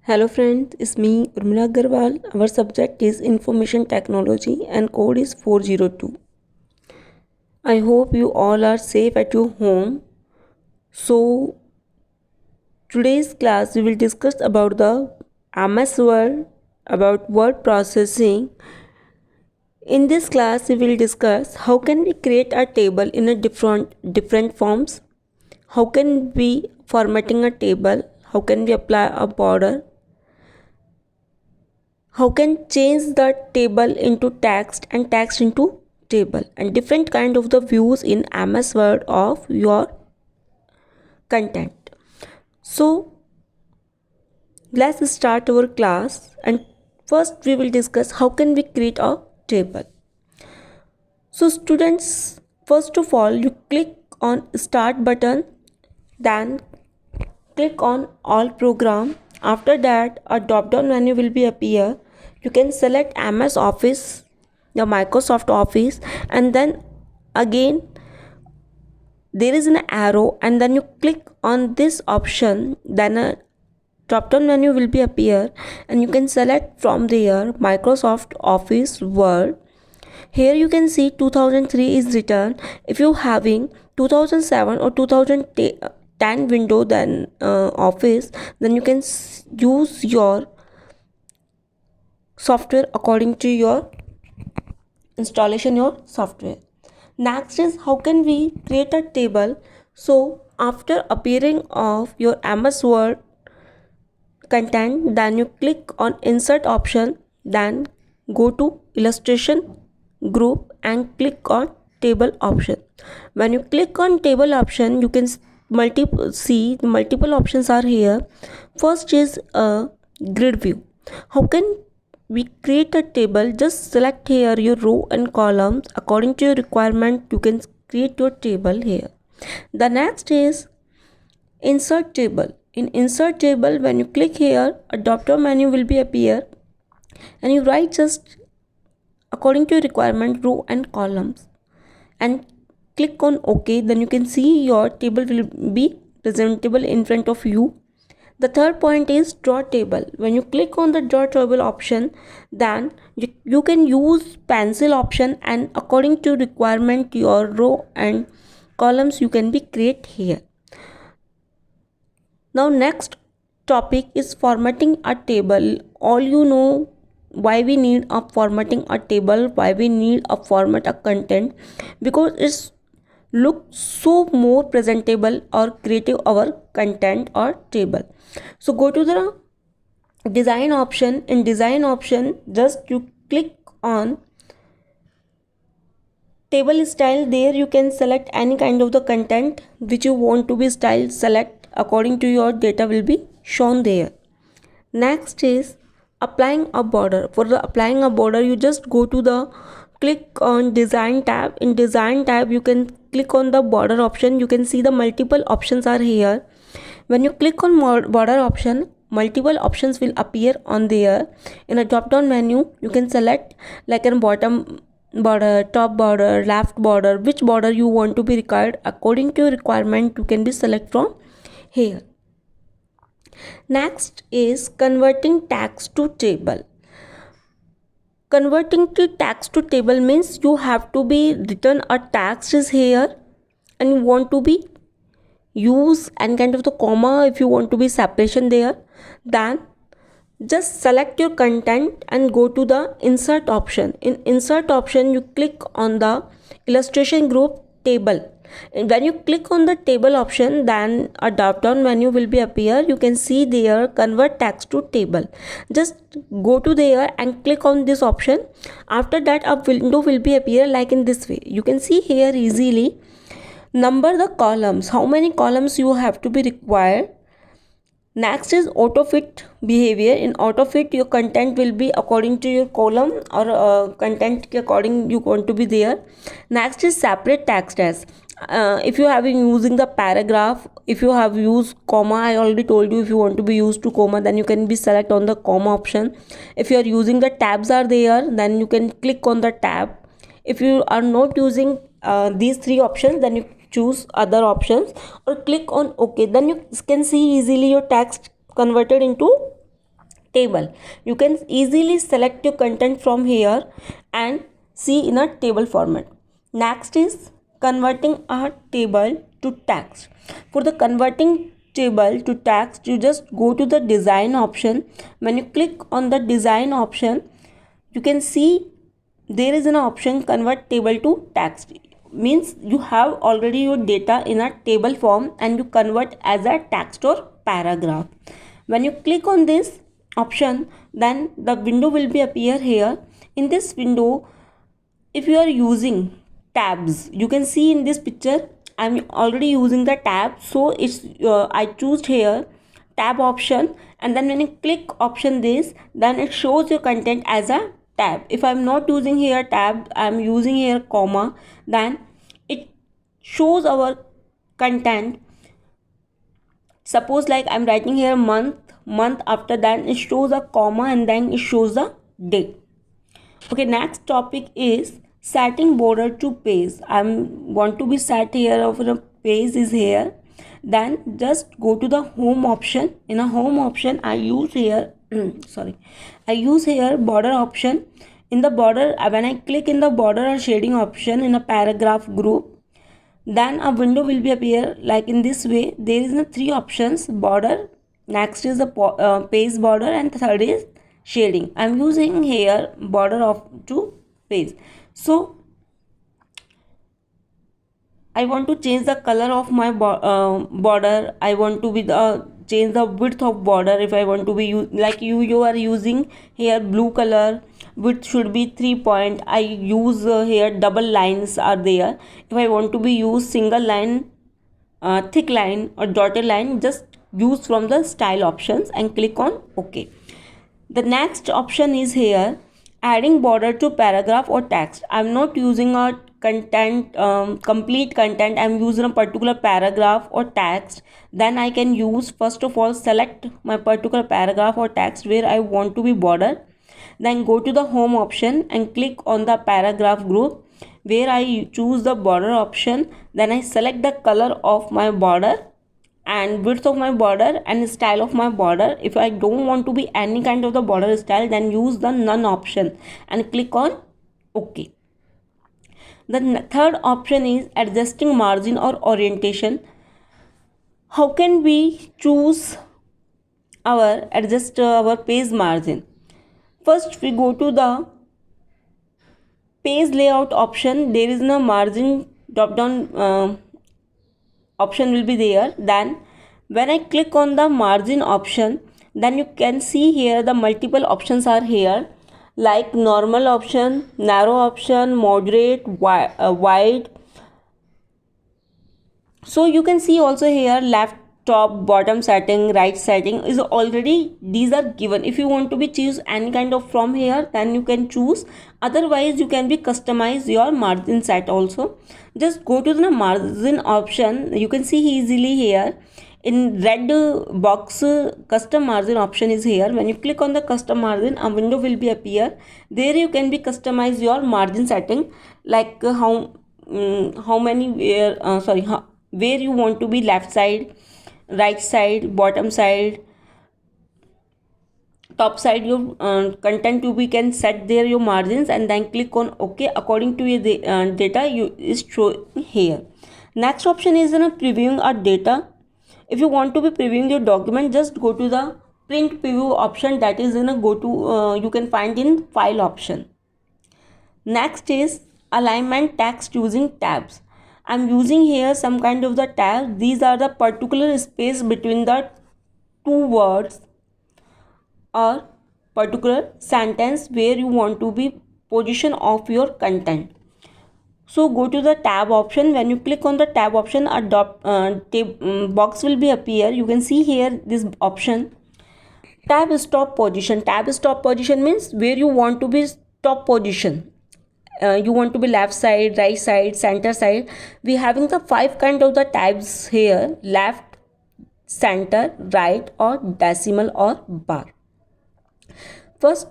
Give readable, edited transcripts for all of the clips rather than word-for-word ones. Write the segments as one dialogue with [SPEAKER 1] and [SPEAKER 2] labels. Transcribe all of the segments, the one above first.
[SPEAKER 1] Hello friends, it's me Urmila Agarwal. Our subject is Information Technology and code is 402. I hope you all are safe at your home. So today's class we will discuss about the MS Word, about word processing. In this class we will discuss how can we create a table in a different forms, how can we formatting a table, how can we apply a border, how can change the table into text and text into table, and different kind of the views in MS Word of your content. So let's start our class, and first we will discuss how can we create a table. So students, first of all you click on start button, then click on all program. After that a drop down menu will be appear. You can select MS Office, the Microsoft Office, and then again there is an arrow and then you click on this option, then a drop down menu will be appear and you can select from there Microsoft Office Word. Here you can see 2003 is written. If you having 2007 or 2010 window then Office, then you can use your software according to your installation your software. Next is how can we create a table. So after appearing of your MS Word content, then you click on insert option, then go to illustration group and click on table option. When you click on table option, you can see multiple options are here. First is a grid view. How can we create a table? Just select here your row and columns according to your requirement. You can create your table here. The next is insert table. In insert table, when you click here, a drop down menu will be appear and you write just according to your requirement row and columns and click on OK. Then you can see your table will be presentable in front of you. The third point is draw table. When you click on the draw table option, then you can use pencil option and according to requirement your row and columns you can be create here. Now next topic is formatting a table. All you know why we need a formatting a table, why we need a format a content, because it's look so more presentable or creative our content or table. So go to the design option. In design option, just you click on table style. There you can select any kind of the content which you want to be styled. Select according to your data will be shown there. Next is applying a border. For the applying a border, you just go to the click on design tab. In design tab you can click on the border option. You can see the multiple options are here. When you click on border option, multiple options will appear on there. In a drop down menu you can select like a bottom border, top border, left border, which border you want to be required. According to your requirement you can be select from here. Next is converting text to table. Converting to text to table means you have to be written a text is here and you want to be use and kind of the comma if you want to be separation there. Then just select your content and go to the insert option. In insert option you click on the illustration group table. And when you click on the table option, then a drop down menu will be appear. You can see there convert text to table. Just go to there and click on this option. After that a window will be appear like in this way. You can see here easily number the columns, how many columns you have to be required. Next is auto fit behavior. In auto fit your content will be according to your column or content according you want to be there. Next is separate text as if you have been using the paragraph, if you have used comma, I already told you if you want to be used to comma then you can be select on the comma option. If you are using the tabs are there, then you can click on the tab. If you are not using these three options, then you choose other options or click on OK. Then you can see easily your text converted into table. You can easily select your content from here and see in a table format. Next is converting a table to text. For the converting table to text, you just go to the design option. When you click on the design option, you can see there is an option convert table to text. Means you have already your data in a table form and you convert as a text or paragraph. When you click on this option, then the window will be appear here. In this window, if you are using tabs, you can see in this picture I'm already using the tab, so it's I choose here tab option, and then when you click option this, then it shows your content as a tab. If I'm not using here tab, I'm using here comma, then it shows our content. Suppose like I'm writing here month, after that it shows a comma and then it shows the date. Okay, next topic is setting border to page. I want to be set here of a page is here. Then just go to the home option. In a home option, I use here I use here border option. In the border, when I click in the border or shading option in a paragraph group, then a window will be appear like in this way. There is three options: border, next is the page border, and third is shading. I'm using here border of to page. So I want to change the color of my border. I want to be the change the width of border. If I want to be like you are using here blue color, width should be 3 point. I use here double lines are there. If I want to be use single line, thick line or dotted line, just use from the style options and click on OK. The next option is here adding border to paragraph or text. I'm not using a content complete content. I'm using a particular paragraph or text. Then I can use, first of all, select my particular paragraph or text where I want to be border. Then go to the home option and click on the paragraph group where I choose the border option. Then I select the color of my border and width of my border and style of my border. If I don't want to be any kind of the border style, then use the none option and click on OK. The third option is adjusting margin or orientation. How can we choose our adjust our page margin? First we go to the page layout option. There is no margin drop down option will be there. Then when I click on the margin option, then you can see here the multiple options are here, like normal option, narrow option, moderate, wide. So you can see also here left, top, bottom setting, right setting is already, these are given. If you want to be choose any kind of from here, then you can choose. Otherwise you can be customize your margin set also. Just go to the margin option. You can see easily here in red box custom margin option is here. When you click on the custom margin, a window will be appear. There you can be customize your margin setting, like how many where you want to be, left side, right side, bottom side, top side. Your content you we can set there your margins and then click on OK according to your data you is show here. Next option is previewing our data. If you want to be previewing your document, just go to the print preview option, that is in a go to you can find in file option. Next is alignment text using tabs. I'm using here some kind of the tabs. These are the particular space between the two words or particular sentence where you want to be position of your content. So go to the tab option. When you click on the tab option, a box will be appear. You can see here this option, tab stop position. Tab stop position means where you want to be stop position. You want to be left side, right side, center side. We having the 5 kind of the tabs here: left, center, right, or decimal or bar. First,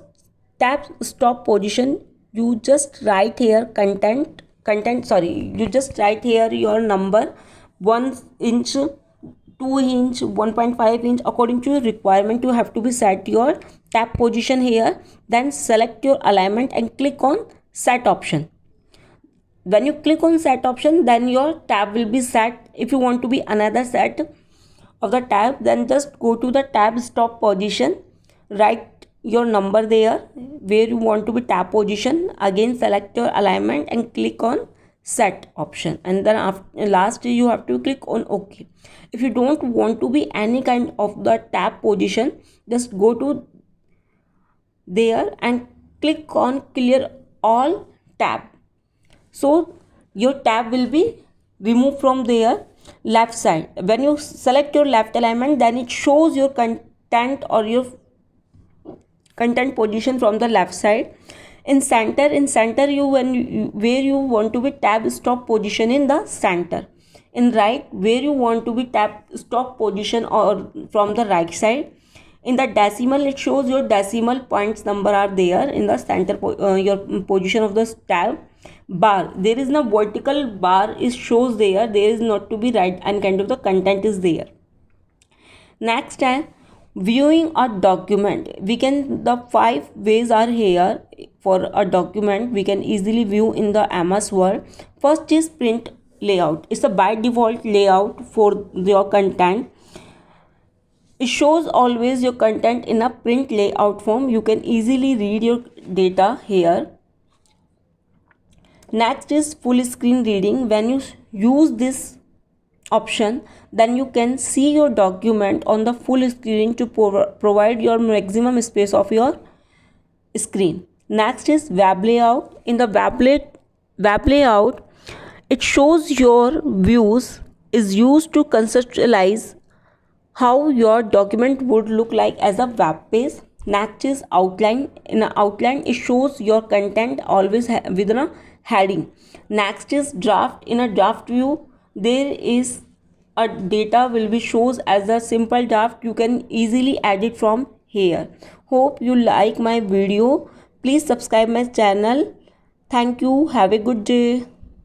[SPEAKER 1] tab stop position, you just write here you just write here your number, 1 inch, 2 inch, 1.5 inch, according to your requirement you have to be set your tab position here, then select your alignment and click on set option. When you click on set option, then your tab will be set. If you want to be another set of the tab, then just go to the tab stop position, write your number there where you want to be tab position, again select your alignment and click on set option, and then after last you have to click on OK. If you don't want to be any kind of the tab position, just go to there and click on clear all tab, so your tab will be removed from their left side. When you select your left alignment, then it shows your content or your content position from the left side. In center you where you want to be tab stop position in the center. In right, where you want to be tab stop position or from the right side. In the decimal, it shows your decimal points number are there in the center your position of the tab. Bar, there is no vertical bar is shows there is not to be right and kind of the content is there. Next time, viewing a document, we can, the 5 ways are here for a document we can easily view in the MS Word. First is print layout. It's a by default layout for your content. It shows always your content in a print layout form. You can easily read your data here. Next is full screen reading. When you use this option, then you can see your document on the full screen to provide your maximum space of your screen. Next is web layout. In the web layout, it shows your views is used to conceptualize how your document would look like as a web page. Next is outline. In an outline, it shows your content always within a heading. Next is draft. In a draft view, there is a data will be shows as a simple draft. You can easily edit from here. Hope you like my video. Please subscribe my channel. Thank you. Have a good day.